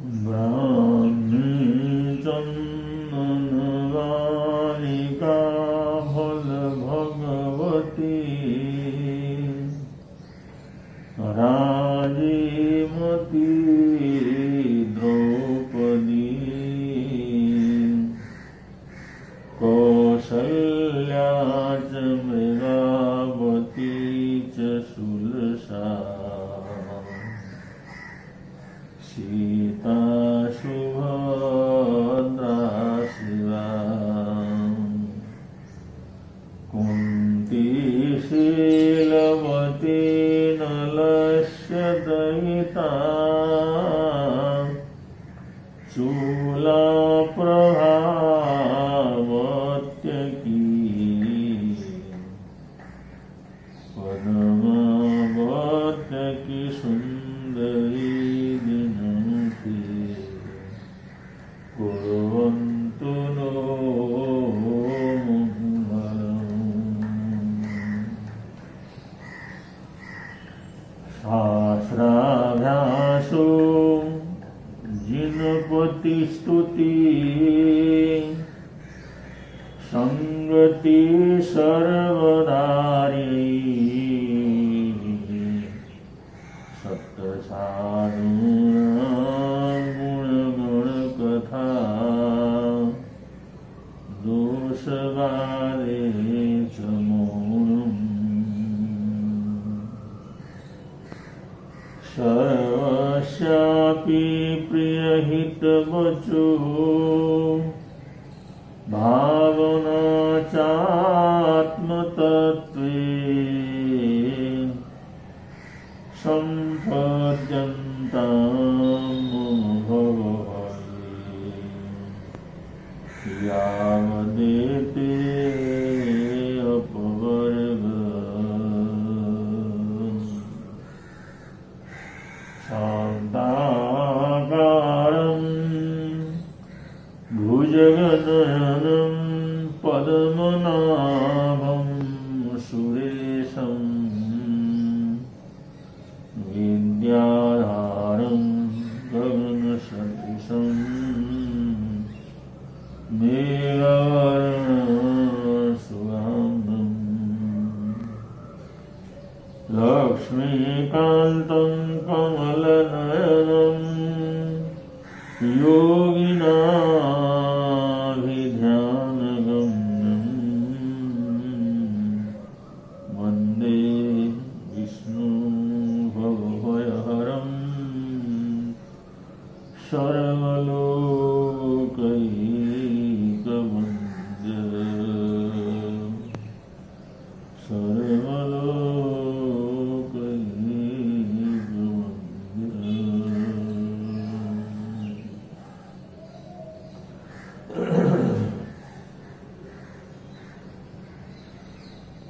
ब्राह्मी चंदन वालिका भल भगवती राजीमती द्रौपदी कौसल्या च मृगावती च सुलसा सीता सुभद्रा शिवा कुन्ती शीलवती नलस्य दयिता चूला प्रभावत्यकी पद्मावत्यकी सुंदरी कुर्वन्तु नो मंगलम्। शास्त्राभ्यासो जिनपति स्तुति संगति सर्वदारी सप्तसाधु दोषवादे च मौनम् सर्वस्यापि प्रियहितवचो भावना चात्मतत्त्वे सम्पद्यन्ताम् यावदेते अपवर्ग शान्ताकारं भुजगनयनं पद्मनाभं सुरेशं विद्याधारं गगनसदृशम् मेघवर्णसुगन्धम् लक्ष्मीकान्तं कमलनयनं योगिनाभिध्यानगम्यं वन्दे विष्णु भवभयहरं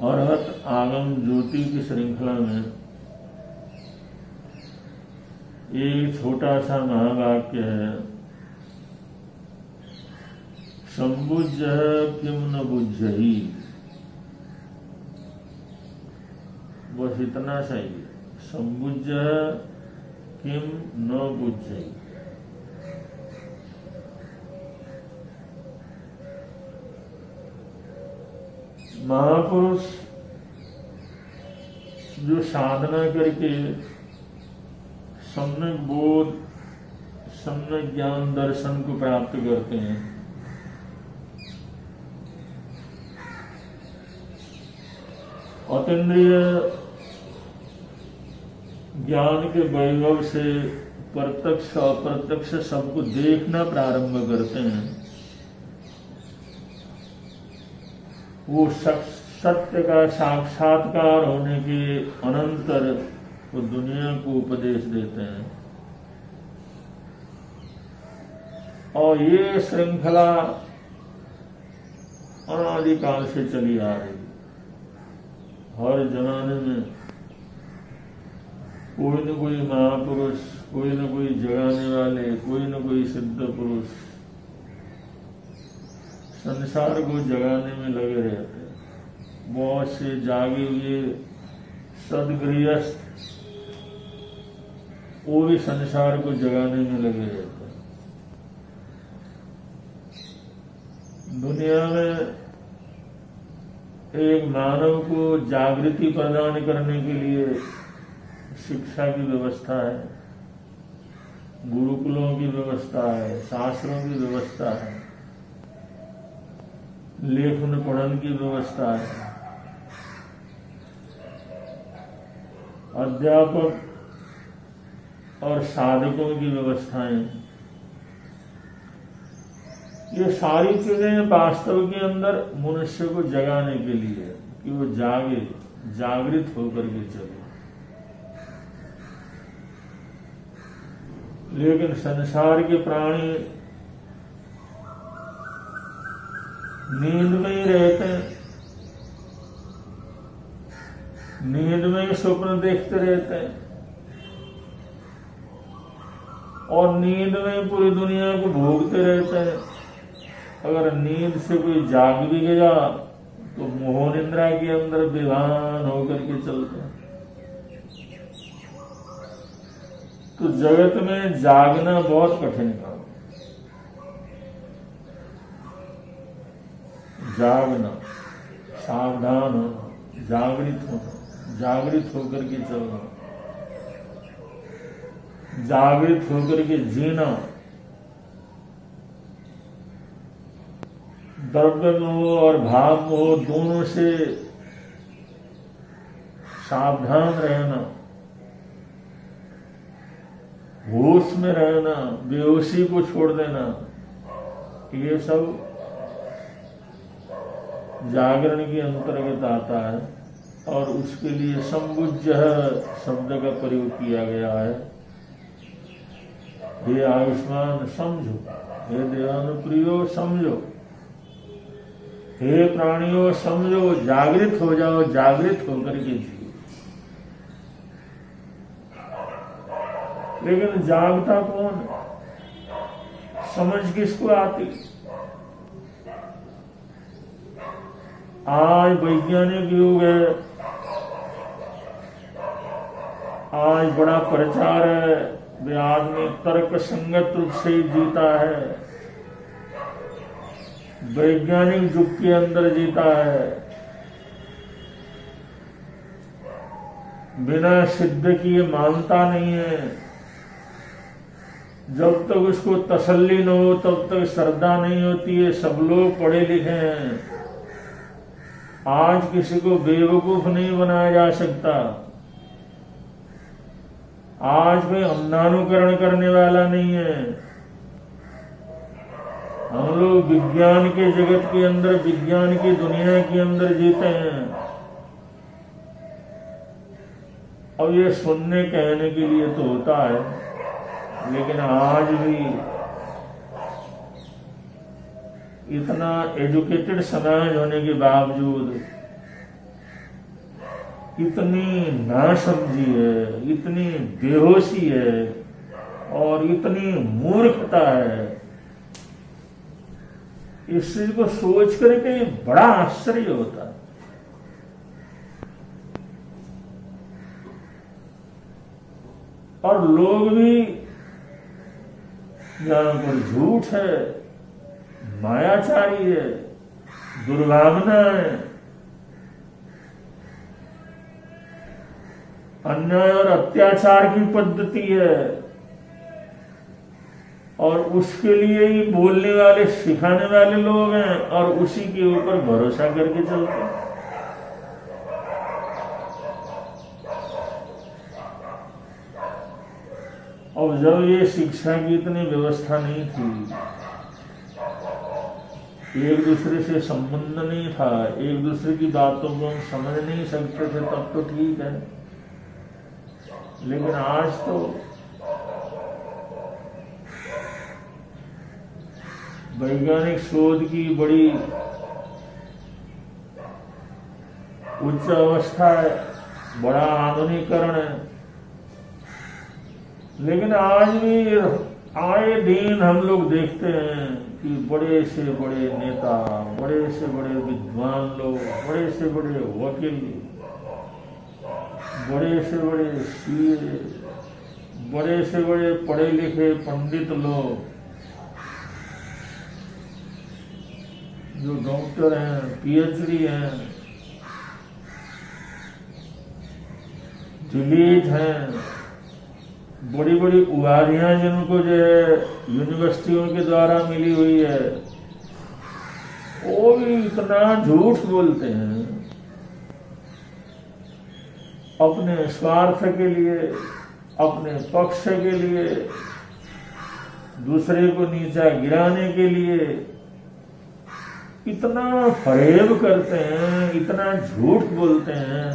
अरहत आगम ज्योति की श्रृंखला में एक छोटा सा महावाक्य है। संबुज्य किम न बुझही, बस इतना सही है। संबुज्य किम न बुझही। महापुरुष जो साधना करके सम्यक बोध, सम्यक ज्ञान, दर्शन को प्राप्त करते हैं, अतीन्द्रिय ज्ञान के वैभव से प्रत्यक्ष अप्रत्यक्ष सबको देखना प्रारंभ करते हैं। वो सत्य का साक्षात्कार होने के अनंतर वो दुनिया को उपदेश देते हैं। और ये श्रृंखला अनादिकाल से चली आ रही। हर जमाने में कोई न कोई महापुरुष, कोई न कोई जगाने वाले, कोई न कोई सिद्ध पुरुष संसार को जगाने में लगे रहते हैं। बहुत से जागे हुए सदगृहस्थ वो भी संसार को जगाने में लगे रहते हैं। दुनिया में एक मानव को जागृति प्रदान करने के लिए शिक्षा की व्यवस्था है, गुरुकुलों की व्यवस्था है, शास्त्रों की व्यवस्था है, लेखन पढ़न की व्यवस्था है, अध्यापक और साधकों की व्यवस्थाएं। ये सारी चीजें वास्तव के अंदर मनुष्य को जगाने के लिए कि वो जागे, जागृत होकर के चले। लेकिन संसार के प्राणी नींद में ही रहते हैं, नींद में ही स्वप्न देखते रहते हैं और नींद में पूरी दुनिया को भोगते रहते हैं। अगर नींद से कोई जाग भी गया तो मोह निद्रा के अंदर विभान होकर के चलते हैं। तो जगत में जागना बहुत कठिन काम है। जागना, सावधान होना, जागृत होना, जागृत होकर के चलना, जागृत होकर के जीना, द्रव्य मोह और भाव मोह दोनों से सावधान रहना, होश में रहना, बेहोशी को छोड़ देना, ये सब जागरण के अंतर्गत आता है। और उसके लिए संबुज्य शब्द का प्रयोग किया गया है। हे आयुष्मान समझो, हे देवानुप्रियो समझो, हे प्राणियों समझो, जागृत हो जाओ, जागृत होकर के जियो। लेकिन जागता कौन, समझ किसको आती? आज वैज्ञानिक युग है, आज बड़ा प्रचार है, वे आदमी तर्क संगत रूप से ही जीता है, वैज्ञानिक युग के अंदर जीता है, बिना सिद्ध किए मानता नहीं है। जब तक उसको तसल्ली न हो तब तक श्रद्धा नहीं होती है। सब लोग पढ़े लिखे हैं, आज किसी को बेवकूफ नहीं बनाया जा सकता। आज कोई अंधानुकरण करने वाला नहीं है। हम लोग विज्ञान के जगत के अंदर, विज्ञान की दुनिया के अंदर जीते हैं। अब ये सुनने कहने के लिए तो होता है, लेकिन आज भी इतना एजुकेटेड समाज होने के बावजूद इतनी नासमझी है, इतनी बेहोशी है और इतनी मूर्खता है। इस चीज को सोच करके बड़ा आश्चर्य होता है। और लोग भी यहाँ पर झूठ है, मायाचारी है, दुर्भावना है, अन्याय और अत्याचार की पद्धति है, और उसके लिए ही बोलने वाले, सिखाने वाले लोग हैं और उसी के ऊपर भरोसा करके चलते हैं। और जब ये शिक्षा की इतनी व्यवस्था नहीं थी, एक दूसरे से संबंध नहीं था, एक दूसरे की बातों को हम समझ नहीं सकते थे, तब तो ठीक है। लेकिन आज तो वैज्ञानिक शोध की बड़ी उच्च अवस्था है, बड़ा आधुनिकीकरण है, लेकिन आज भी आए दिन हम लोग देखते हैं कि बड़े से बड़े नेता, बड़े से बड़े विद्वान लोग, बड़े से बड़े वकील, बड़े से बड़े सीए, बड़े से बड़े पढ़े लिखे पंडित लोग जो डॉक्टर हैं, पीएचडी हैं, डिलीट हैं, बड़ी बड़ी उपाधियां जिनको जो है यूनिवर्सिटियों के द्वारा मिली हुई है, वो भी इतना झूठ बोलते हैं अपने स्वार्थ के लिए, अपने पक्ष के लिए, दूसरे को नीचा गिराने के लिए। इतना फरेब करते हैं, इतना झूठ बोलते हैं,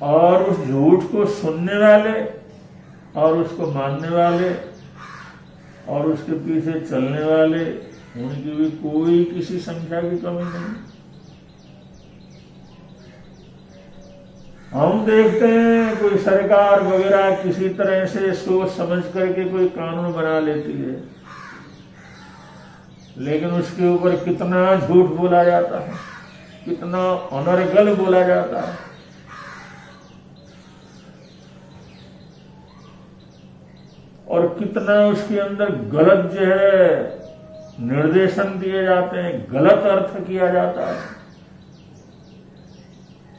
और उस झूठ को सुनने वाले और उसको मानने वाले और उसके पीछे चलने वाले, उनकी भी कोई किसी संख्या की कमी नहीं। हम देखते हैं कोई सरकार वगैरह किसी तरह से सोच समझ करके कोई कानून बना लेती है, लेकिन उसके ऊपर कितना झूठ बोला जाता है, कितना अनर्गल बोला जाता है। और कितना उसके अंदर गलत जो है निर्देशन दिए जाते हैं, गलत अर्थ किया जाता है।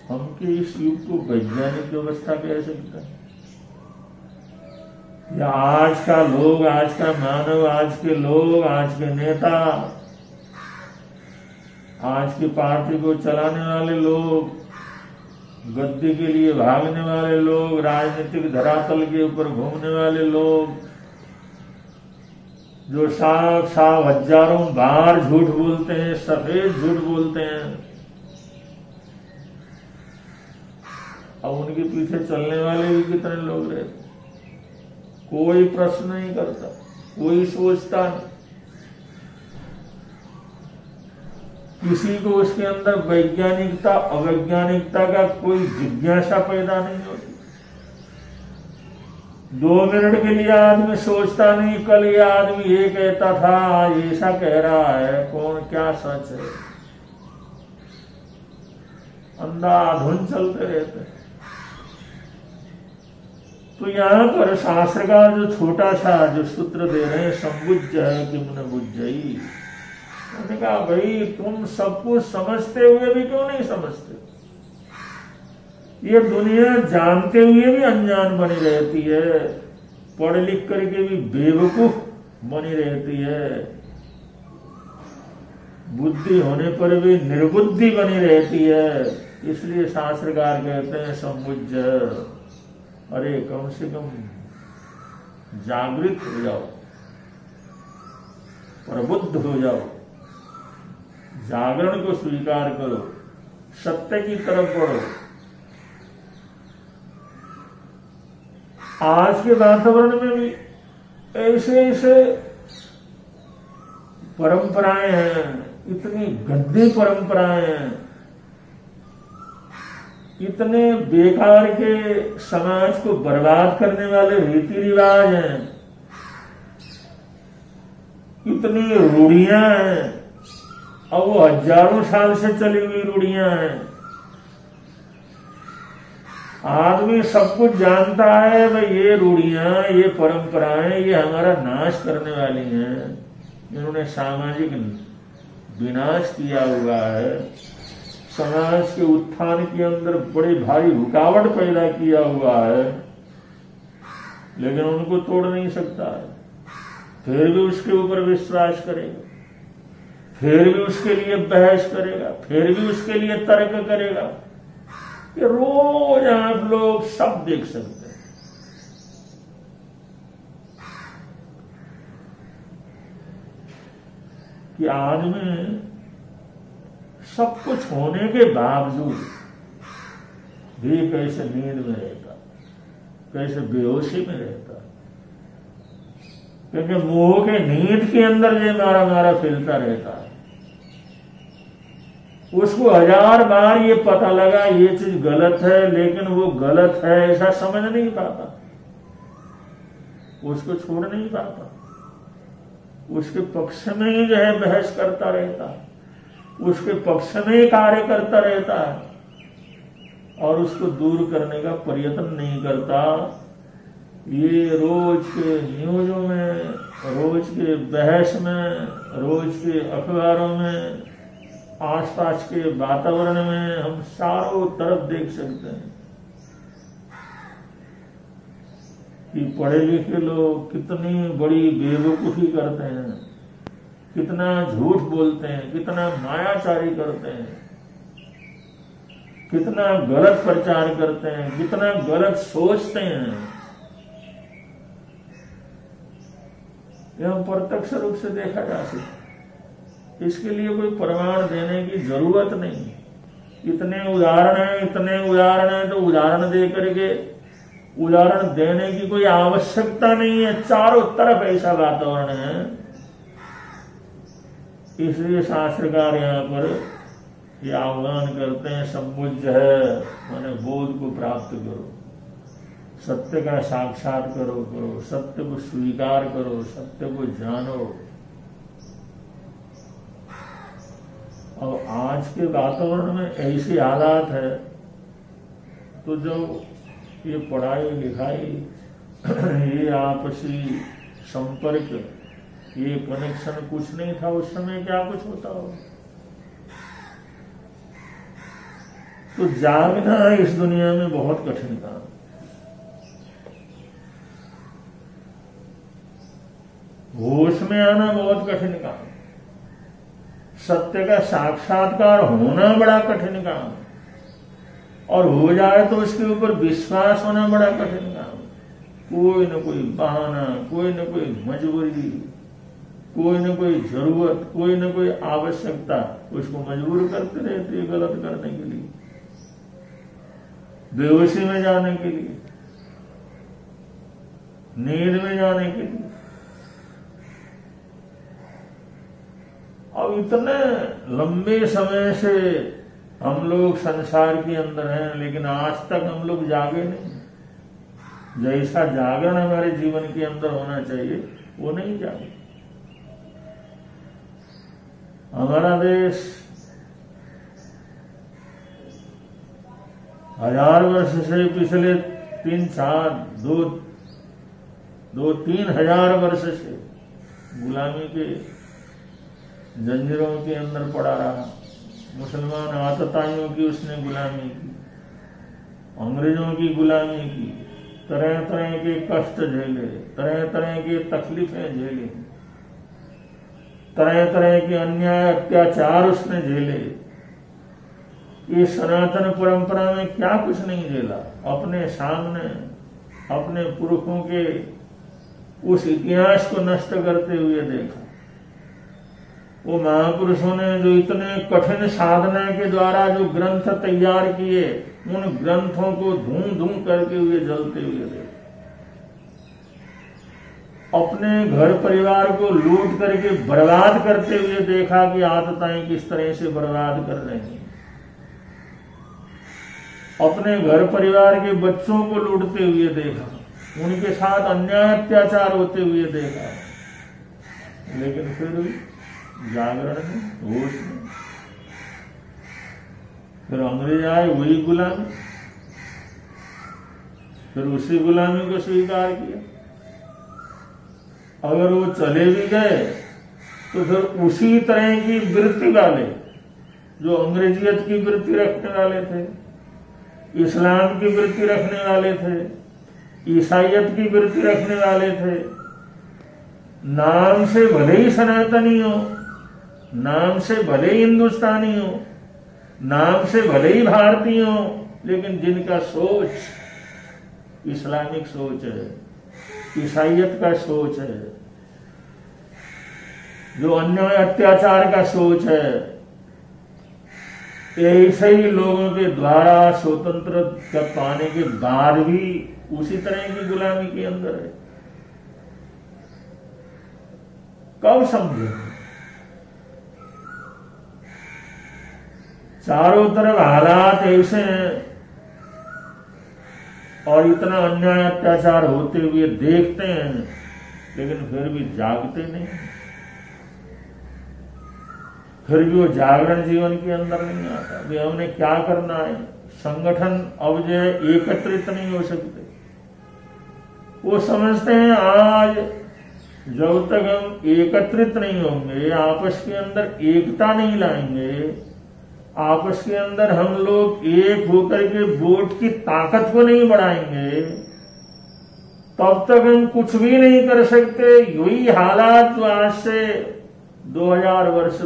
हमके इस युग को वैज्ञानिक व्यवस्था कह सकते हैं, या आज का लोग, आज का मानव, आज के लोग, आज के नेता, आज की पार्टी को चलाने वाले लोग, गद्दी के लिए भागने वाले लोग, राजनीतिक धरातल के ऊपर घूमने वाले लोग, जो साफ साफ हजारों बार झूठ बोलते हैं, सफेद झूठ बोलते हैं, अब उनके पीछे चलने वाले भी कितने लोग रहते। कोई प्रश्न नहीं करता, कोई सोचता नहीं, किसी को उसके अंदर वैज्ञानिकता अवैज्ञानिकता का कोई जिज्ञासा पैदा नहीं होती। 2 मिनट के लिए आदमी सोचता नहीं, कल ये आदमी ये कहता था, आज ऐसा कह रहा है, कौन क्या सच है। अंधाधुन चलते रहते हैं। तो यहां पर शास्त्र का जो छोटा सा जो सूत्र दे रहे हैं, संबुज्य किम न बुज्जई, उन्होंने कहा भाई तुम सब कुछ समझते हुए भी क्यों नहीं समझते। ये दुनिया जानते हुए भी अनजान बनी रहती है, पढ़ लिख करके भी बेवकूफ बनी रहती है, बुद्धि होने पर भी निर्बुद्धि बनी रहती है। इसलिए शास्त्रकार कहते हैं संबुज्य, अरे कम से कम जागृत हो जाओ, प्रबुद्ध हो जाओ, जागरण को स्वीकार करो, सत्य की तरफ बढ़ो। आज के वातावरण में भी ऐसे ऐसे परंपराएं हैं, इतनी गंदी परंपराएं हैं, इतने बेकार के समाज को बर्बाद करने वाले रीति रिवाज हैं, इतनी रूढ़ियां हैं, और वो हजारों साल से चली हुई रूढ़ियां हैं। आदमी सब कुछ जानता है भाई, ये रूढ़ियां, ये परंपराएं, ये हमारा नाश करने वाली हैं, इन्होंने सामाजिक विनाश किया हुआ है, समाज के उत्थान के अंदर बड़ी भारी रुकावट पैदा किया हुआ है, लेकिन उनको तोड़ नहीं सकता है। फिर भी उसके ऊपर विश्वास करेगा, फिर भी उसके लिए बहस करेगा, फिर भी उसके लिए तर्क करेगा। ये रोज आप लोग सब देख सकते हैं। कि आदमी सब कुछ होने के बावजूद भी कैसे नींद में रहता, कैसे बेहोशी में रहता, क्योंकि मोह के नींद के अंदर ये मारा मारा फिरता रहता है। उसको 1000 बार ये पता लगा ये चीज गलत है, लेकिन वो गलत है ऐसा समझ नहीं पाता, उसको छोड़ नहीं पाता, उसके पक्ष में ही जो है बहस करता रहता है, उसके पक्ष में ही कार्य करता रहता है, और उसको दूर करने का प्रयत्न नहीं करता। ये रोज के न्यूज़ों में, रोज के बहस में, रोज के अखबारों में, आसपास के वातावरण में हम चारों तरफ देख सकते हैं कि पढ़े लिखे लोग कितनी बड़ी बेवकूफी करते हैं, कितना झूठ बोलते हैं, कितना मायाचारी करते हैं, कितना गलत प्रचार करते हैं, कितना गलत सोचते हैं। यह प्रत्यक्ष रूप से देखा जा सकता। इसके लिए कोई प्रमाण देने की जरूरत नहीं। इतने उदाहरण हैं तो उदाहरण दे करके उदाहरण देने की कोई आवश्यकता नहीं है। चारों तरफ ऐसा वातावरण है, इसलिए शास्त्रकार यहाँ पर ये आह्वान करते हैं, सम्मुज्य है माने बोध को प्राप्त करो, सत्य का साक्षात करो, सत्य को स्वीकार करो, सत्य को जानो। और आज के वातावरण में ऐसी हालात है तो जो ये पढ़ाई लिखाई, ये आपसी संपर्क, ये कनेक्शन कुछ नहीं था उस समय, क्या कुछ होता हो। तो जागना इस दुनिया में बहुत कठिन काम। होश में आना बहुत कठिन काम, सत्य का साक्षात्कार होना बड़ा कठिन काम, और हो जाए तो उसके ऊपर विश्वास होना बड़ा कठिन काम। कोई न कोई बहाना, कोई न कोई मजबूरी, कोई न कोई जरूरत, कोई न कोई आवश्यकता उसको मजबूर करते रहती है गलत करने के लिए, बेहोशी में जाने के लिए, नींद में जाने के लिए। अब इतने लंबे समय से हम लोग संसार के अंदर हैं, लेकिन आज तक हम लोग जागे नहीं। जैसा जागरण हमारे जीवन के अंदर होना चाहिए वो नहीं जागे। हमारा देश 1000 वर्ष से पिछले 3,000 वर्ष से गुलामी के जंजीरों के अंदर पड़ा रहा। मुसलमान आतताइयों की उसने गुलामी की, अंग्रेजों की गुलामी की, तरह तरह के कष्ट झेले, तरह तरह के तकलीफें झेले, तरह तरह के अन्याय अत्याचार उसने झेले। ये सनातन परंपरा में क्या कुछ नहीं झेला। अपने सामने अपने पुरखों के उस इतिहास को नष्ट करते हुए देखा। वो महापुरुषों ने जो इतने कठिन साधना के द्वारा जो ग्रंथ तैयार किए, उन ग्रंथों को धूम धूम करके हुए जलते हुए देखा। अपने घर परिवार को लूट करके बर्बाद करते हुए देखा कि आतताएं किस तरह से बर्बाद कर रहे हैं। अपने घर परिवार के बच्चों को लूटते हुए देखा, उनके साथ अन्याय अत्याचार होते हुए देखा। लेकिन फिर जागरण में, होश में, फिर अंग्रेज आए, वही गुलामी, फिर उसी गुलामी को स्वीकार किया। अगर वो चले भी गए तो फिर उसी तरह की वृत्ति वाले, जो अंग्रेजियत की वृत्ति रखने वाले थे, इस्लाम की वृत्ति रखने वाले थे, ईसाइयत की वृत्ति रखने वाले थे, नाम से भले ही सनातनी हो, नाम से भले ही हिंदुस्तानी हो, नाम से भले ही भारतीय हो, लेकिन जिनका सोच इस्लामिक सोच है, ईसाइयत का सोच है, जो अन्याय अत्याचार का सोच है, ऐसे ही लोगों के द्वारा स्वतंत्रता पाने के बाद भी उसी तरह की गुलामी के अंदर है। कब समझे? चारों तरफ हालात ऐसे हैं और इतना अन्याय अत्याचार होते हुए देखते हैं, लेकिन फिर भी जागते नहीं। फिर भी वो जागरण जीवन के अंदर नहीं आता। भी हमने क्या करना है, संगठन अब जो है एकत्रित नहीं हो सकते। वो समझते हैं आज जब तक हम एकत्रित नहीं होंगे, आपस के अंदर एकता नहीं लाएंगे, आपस के अंदर हम लोग एक होकर के वोट की ताकत को नहीं बढ़ाएंगे, तब तक हम कुछ भी नहीं कर सकते। यही हालात जो आज से 2000 वर्ष,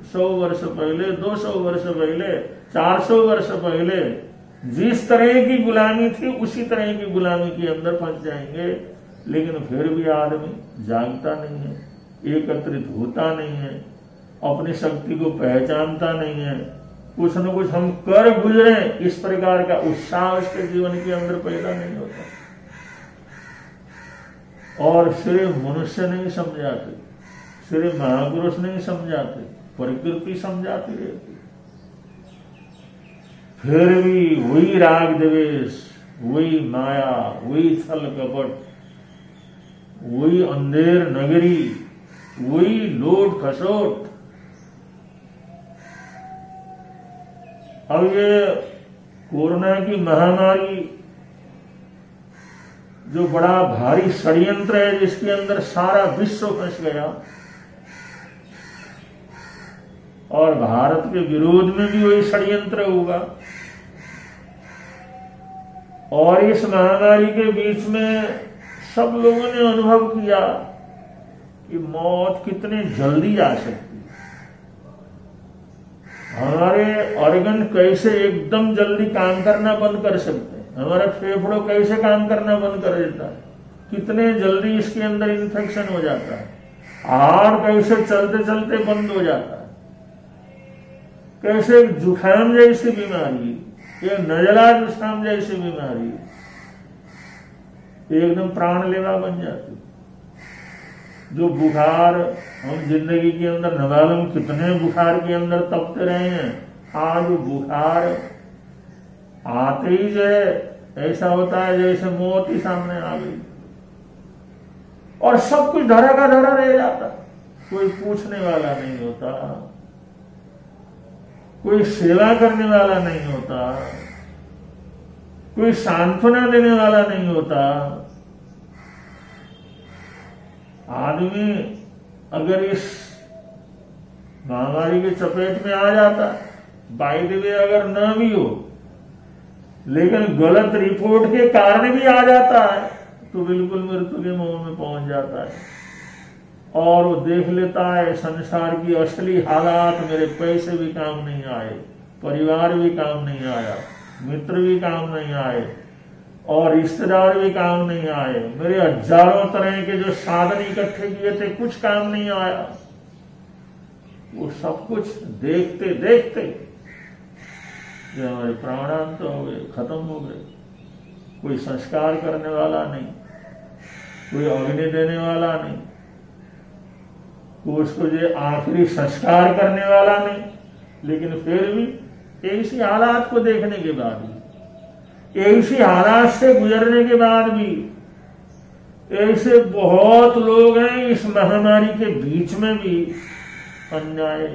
100 वर्ष पहले, 200 वर्ष पहले, 400 वर्ष पहले जिस तरह की गुलामी थी उसी तरह की गुलामी के अंदर फंस जाएंगे। लेकिन फिर भी आदमी जागता नहीं है, एकत्रित होता नहीं है, अपनी शक्ति को पहचानता नहीं है। कुछ न कुछ हम कर गुजरे, इस प्रकार का उत्साह उसके जीवन के अंदर पैदा नहीं होता। और सिर्फ मनुष्य नहीं समझाते, सिर्फ महापुरुष नहीं समझाते, प्रकृति समझाती रहती। फिर भी वही राग द्वेष, वही माया, वही छल कपट, वही अंधेर नगरी, वही लोट खसोट। अब ये कोरोना की महामारी जो बड़ा भारी षड्यंत्र है, जिसके अंदर सारा विश्व फंस गया, और भारत के विरोध में भी वही षड्यंत्र होगा। और इस महामारी के बीच में सब लोगों ने अनुभव किया कि मौत कितने जल्दी आ सकती है। हमारे ऑर्गन कैसे एकदम जल्दी काम करना बंद कर सकते हैं, हमारा फेफड़ों कैसे काम करना बंद कर देता है, कितने जल्दी इसके अंदर इन्फेक्शन हो जाता है, हार्ट कैसे चलते चलते बंद हो जाता है, कैसे जुकाम जैसी बीमारी, ये नजला जुकाम जैसी बीमारी एकदम प्राणलेवा बन जाती। जो बुखार हम जिंदगी के अंदर न मालूम कितने बुखार के अंदर तपते रहे हैं, आज बुखार आते ही जो है ऐसा होता है जैसे मौत ही सामने आ गई, और सब कुछ धरा का धरा रह जाता। कोई पूछने वाला नहीं होता, कोई सेवा करने वाला नहीं होता, कोई सांत्वना देने वाला नहीं होता। आदमी अगर इस महामारी के चपेट में आ जाता, बाय द वे अगर न भी हो, लेकिन गलत रिपोर्ट के कारण भी आ जाता है, तो बिल्कुल मृत्यु के मुंह में पहुंच जाता है। और वो देख लेता है संसार की असली हालात, मेरे पैसे भी काम नहीं आए, परिवार भी काम नहीं आया, मित्र भी काम नहीं आए, और रिश्तेदार भी काम नहीं आए, मेरे हजारों तरह के जो साधन इकट्ठे किए थे कुछ काम नहीं आया। वो सब कुछ देखते देखते जो हमारे प्राणांत हो गए, खत्म हो गए। कोई संस्कार करने वाला नहीं, कोई अग्नि देने वाला नहीं, कोई उसको जो आखिरी संस्कार करने वाला नहीं। लेकिन फिर भी ऐसी हालात को देखने के बाद भी, ऐसी हालात से गुजरने के बाद भी, ऐसे बहुत लोग हैं इस महामारी के बीच में भी अन्याय,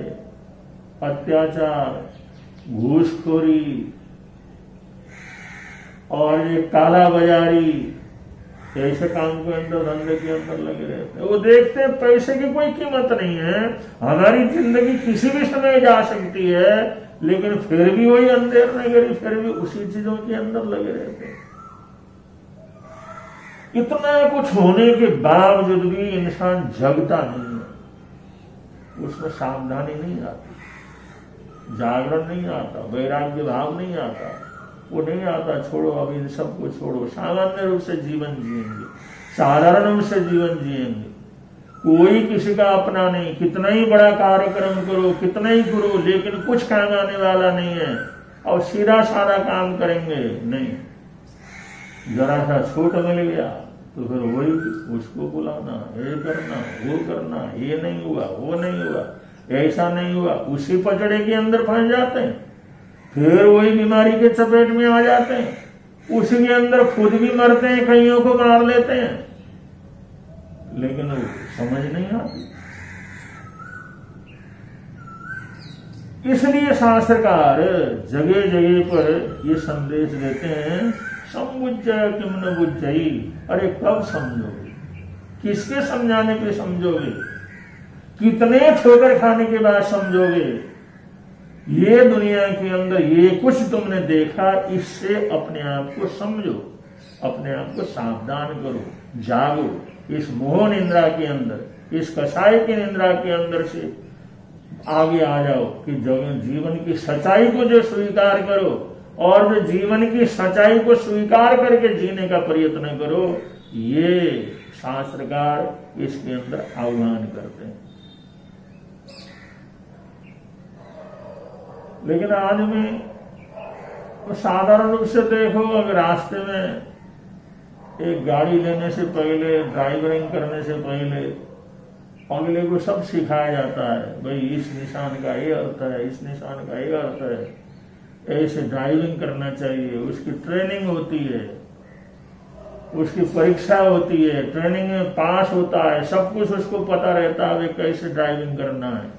अत्याचार, घूसखोरी और ये काला बाजारी, ऐसे काम के अंदर, धंधे के अंदर लगे रहते हैं। वो देखते हैं पैसे की कोई कीमत नहीं है, हमारी जिंदगी किसी भी समय जा सकती है, लेकिन फिर भी वही अंधेर नगरी, फिर भी उसी चीजों के अंदर लगे रहते हैं। इतना कुछ होने के बावजूद भी इंसान जगता नहीं है, उसमें सावधानी नहीं आती, जागरण नहीं आता, वैराग्य भाव नहीं आता, वो नहीं आता। छोड़ो अब इन सबको छोड़ो, सामान्य रूप से जीवन जिएंगे, साधारण रूप से जीवन जिएंगे, कोई किसी का अपना नहीं। कितना ही बड़ा कार्यक्रम करो, कितना ही करो, लेकिन कुछ काम आने वाला नहीं है। और सीधा साधा काम करेंगे नहीं, जरा सा छूट मिल गया तो फिर वही उसको बुलाना, ये करना, वो करना, ये नहीं हुआ, वो नहीं हुआ, ऐसा नहीं हुआ, उसी पचड़े के अंदर फंस जाते हैं, फिर वही बीमारी के चपेट में आ जाते हैं, उसी के अंदर खुद भी मरते हैं, कईयों को मार लेते हैं, लेकिन वो समझ नहीं आती। इसलिए शास्त्रकार जगह जगह पर ये संदेश देते हैं, शंभु बुझ्जय किम न बुझ्जई, अरे कब समझोगे, किसके समझाने पे समझोगे, कितने ठोकर खाने के बाद समझोगे। ये दुनिया के अंदर ये कुछ तुमने देखा, इससे अपने आप को समझो, अपने आप को सावधान करो, जागो, इस मोह निंद्रा के अंदर, इस कसाई की निंद्रा के अंदर से आगे आ जाओ कि जीवन की सच्चाई को जो स्वीकार करो और जो जीवन की सच्चाई को स्वीकार करके जीने का प्रयत्न करो, ये शास्त्रकार इसके अंदर आह्वान करते हैं। लेकिन आज भी तो साधारण रूप से देखो, अगर रास्ते में एक गाड़ी लेने से पहले, ड्राइवरिंग करने से पहले अगले को सब सिखाया जाता है, भाई इस निशान का ये अर्थ है, इस निशान का ये अर्थ है, ऐसे ड्राइविंग करना चाहिए, उसकी ट्रेनिंग होती है, उसकी परीक्षा होती है, ट्रेनिंग में पास होता है, सब कुछ उसको पता रहता है कैसे ड्राइविंग करना है,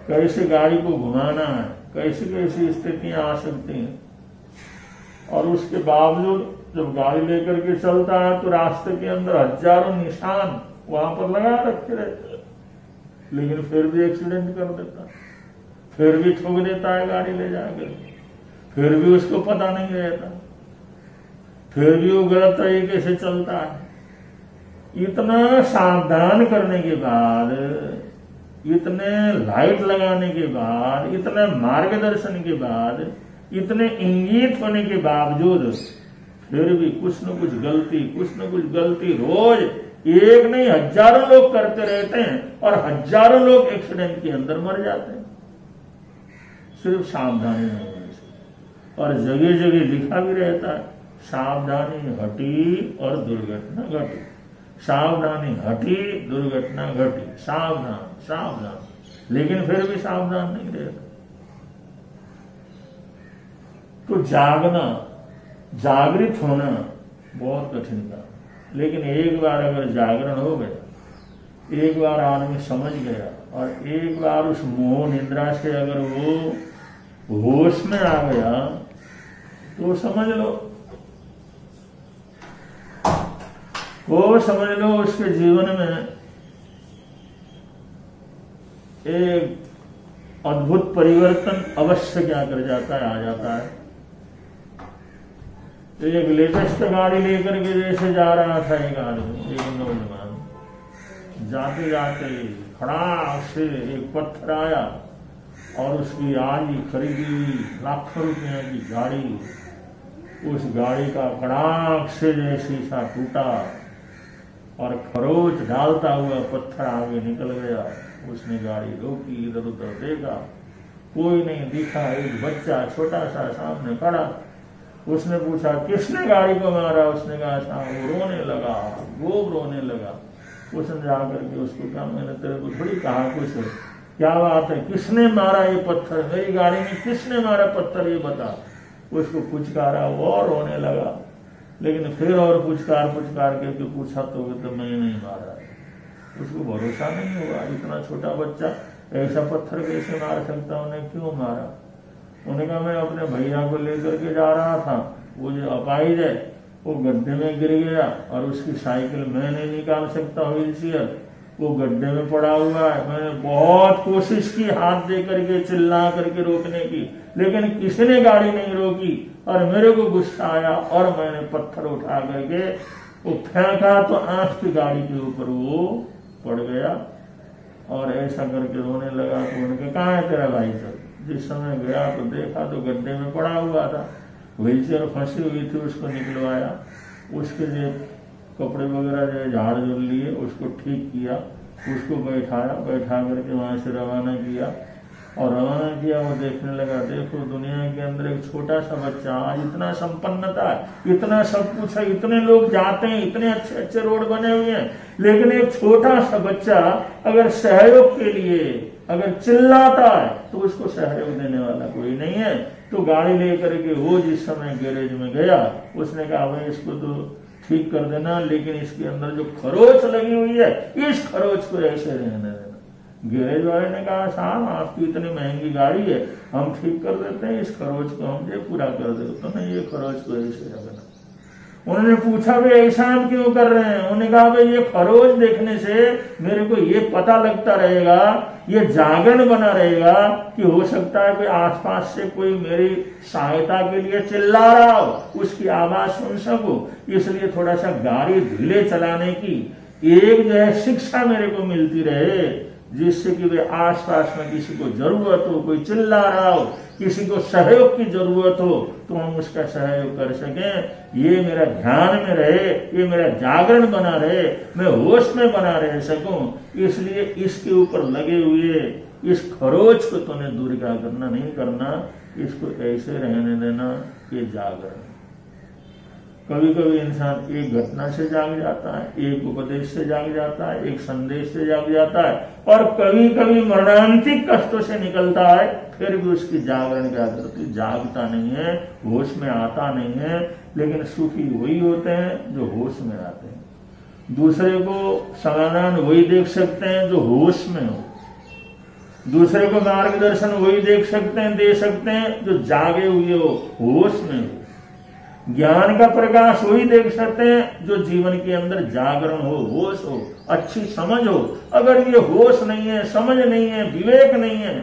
कैसे गाड़ी को घुमाना है, कैसी कैसी स्थितियां आ सकती हैं। और उसके बावजूद जब गाड़ी लेकर के चलता है तो रास्ते के अंदर हजारों निशान वहां पर लगा रखे रहते हैं, लेकिन फिर भी एक्सीडेंट कर देता है, फिर भी ठोक देता है गाड़ी ले जाकर, फिर भी उसको पता नहीं रहता, फिर भी वो गलत तरीके से चलता है। इतना सावधान करने के बाद, इतने लाइट लगाने के बाद, इतने मार्गदर्शन के बाद, इतने इंगित होने के बावजूद फिर भी कुछ न कुछ गलती रोज एक नहीं हजारों लोग करते रहते हैं और हजारों लोग एक्सीडेंट के अंदर मर जाते हैं, सिर्फ सावधानी नहीं होने से। और जगह जगह लिखा भी रहता है, सावधानी हटी और दुर्घटना घटी, सावधानी हटी दुर्घटना घटी, सावधान सावधान, लेकिन फिर भी सावधान नहीं रहता। तो जागना, जागृत होना बहुत कठिन था, लेकिन एक बार अगर जागरण हो गया, एक बार आदमी समझ गया और एक बार उस मोह निद्रा से अगर वो होश में आ गया तो समझ लो, वो समझ लो उसके जीवन में एक अद्भुत परिवर्तन अवश्य क्या कर जाता है, आ जाता है। तो एक लेटेस्ट गाड़ी लेकर के जैसे जा रहा था एक आदमी, एक नौजवान, जाते जाते खड़ा से एक पत्थर आया और उसकी आज खरीदी हुई लाखों रुपए की गाड़ी, उस गाड़ी का कड़ाक से जैसे शीशा टूटा और खरोच डालता हुआ पत्थर आगे निकल गया। उसने गाड़ी रोकी, इधर उधर देखा, कोई नहीं दिखा, एक बच्चा छोटा सा सामने खड़ा। उसने पूछा किसने गाड़ी को मारा, उसने कहा था वो रोने लगा, वो रोने लगा। उसने जाकर के उसको कहा मैंने तेरे को थोड़ी कहा कुछ, क्या बात है, किसने मारा ये पत्थर, मेरी गाड़ी में किसने मारा पत्थर ये बता। उसको पुचकारा, वो और रोने लगा, लेकिन फिर और पुचकार करके पूछा तो मैंने नहीं मारा। उसको भरोसा नहीं हुआ, इतना छोटा बच्चा ऐसा पत्थर कैसे मार सकता, उन्हें क्यों मारा। उन्होंने कहा मैं अपने भैया को लेकर के जा रहा था, वो जो अपाहिज है वो गड्ढे में गिर गया और उसकी साइकिल मैं नहीं निकाल सकता, व्हील चेयर, वो गड्ढे में पड़ा हुआ है। मैंने बहुत कोशिश की हाथ दे करके चिल्ला करके रोकने की, लेकिन किसी ने गाड़ी नहीं रोकी और मेरे को गुस्सा आया और मैंने पत्थर उठा करके वो फेंका तो आंख की गाड़ी के ऊपर वो पड़ गया और ऐसा करके रोने लगा। तो उनके कहा है तेरा भाई सर, जिस समय गया तो देखा तो गड्ढे में पड़ा हुआ था, व्हील चेयर फंसी हुई थी, उसको निकलवाया, उसके जो कपड़े वगैरह जो झाड़ झुल लिए उसको ठीक किया, उसको बैठा करके वहां से रवाना किया। और रवाना किया, वो देखने लगा, देखो दुनिया के अंदर एक छोटा सा बच्चा, आज इतना संपन्नता है, इतना सब कुछ है, इतने लोग जाते हैं, इतने अच्छे अच्छे रोड बने हुए हैं, लेकिन एक छोटा सा बच्चा अगर सहयोग के लिए अगर चिल्लाता है तो उसको सहयोग देने वाला कोई नहीं है। तो गाड़ी लेकर के वो जिस समय गैरेज में गया, उसने कहा भाई इसको तो ठीक कर देना, लेकिन इसके अंदर जो खरोच लगी हुई है इस खरोच को ऐसे रहने देना। गैरेज वाले ने कहा साहब आपकी इतनी महंगी गाड़ी है, हम ठीक कर देते हैं, इस खरोच को हम ये पूरा कर देते, तो नहीं ये खरोच को ऐसे रखना। उन्होंने पूछा भाई ऐसा हम क्यों कर रहे हैं? उन्होंने कहा भाई ये खरोच देखने से मेरे को ये पता लगता रहेगा, ये जागरण बना रहेगा कि हो सकता है कोई आसपास से कोई मेरी सहायता के लिए चिल्ला रहा हो, उसकी आवाज सुन सकूं, इसलिए थोड़ा सा गाड़ी धीरे चलाने की एक जो है शिक्षा मेरे को मिलती रहे, जिससे कि वे आसपास में किसी को जरूरत हो, कोई चिल्ला रहा हो, किसी को सहयोग की जरूरत हो तो हम उसका सहयोग कर सकें। ये मेरा ध्यान में रहे, ये मेरा जागरण बना रहे, मैं होश में बना रह सकूं, इसलिए इसके ऊपर लगे हुए इस खरोच को तूने दूर क्या करना नहीं करना, इसको ऐसे रहने देना, ये जागरण। कभी कभी इंसान एक घटना से जाग जाता है, एक उपदेश से जाग जाता है, एक संदेश से जाग जाता है, और कभी कभी मरणांतिक कष्टों से निकलता है, फिर भी उसकी जागरण क्या करती, जागता नहीं है, होश में आता नहीं है। लेकिन सुखी वही होते हैं जो होश में आते हैं। दूसरे को समाधान वही देख सकते हैं जो होश में हो, दूसरे को मार्गदर्शन वही देख सकते हैं, दे सकते हैं जो जागे हुए हो, होश में हो। ज्ञान का प्रकाश वही देख सकते हैं जो जीवन के अंदर जागरण हो, होश हो, अच्छी समझ हो। अगर ये होश नहीं है, समझ नहीं है, विवेक नहीं है,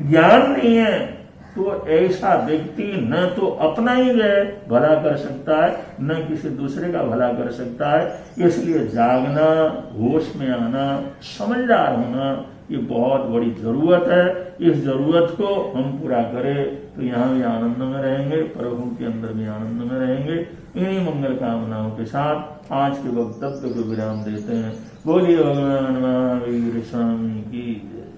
ज्ञान नहीं है, तो ऐसा व्यक्ति न तो अपना ही भला कर सकता है, न किसी दूसरे का भला कर सकता है। इसलिए जागना, होश में आना, समझदार होना, ये बहुत बड़ी जरूरत है। इस जरूरत को हम पूरा करें तो यहाँ भी आनंद में रहेंगे, प्रभु के अंदर भी आनंद में रहेंगे। इन्हीं मंगल कामनाओं के साथ आज के वक्तव्य को विराम देते हैं। बोलिए भगवान महावीर स्वामी की जय।